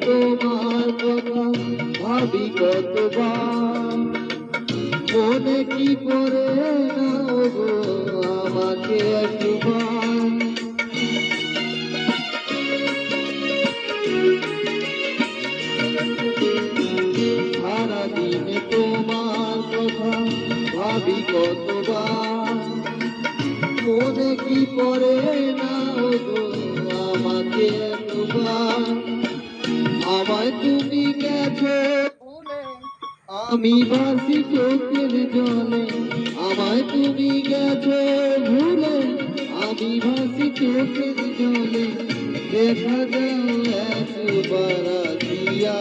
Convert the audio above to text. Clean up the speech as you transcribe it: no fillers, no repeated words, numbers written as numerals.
তোমার কথা ভাবি কতবার, মনে কি করে নাও গো আমাকে একবার। সারাদিনে তোমার কথা ভাবি কতবার, মনে কি পড়ে নাও গো আমাকে একবার। আমায় তুমি গেছো ভুলে, আমি ভাসি চোখের জলে। আমায় তুমি গেছো ভুলে, আমি ভাসি চোখের জলে। দেখা যাও একবার আসিয়া।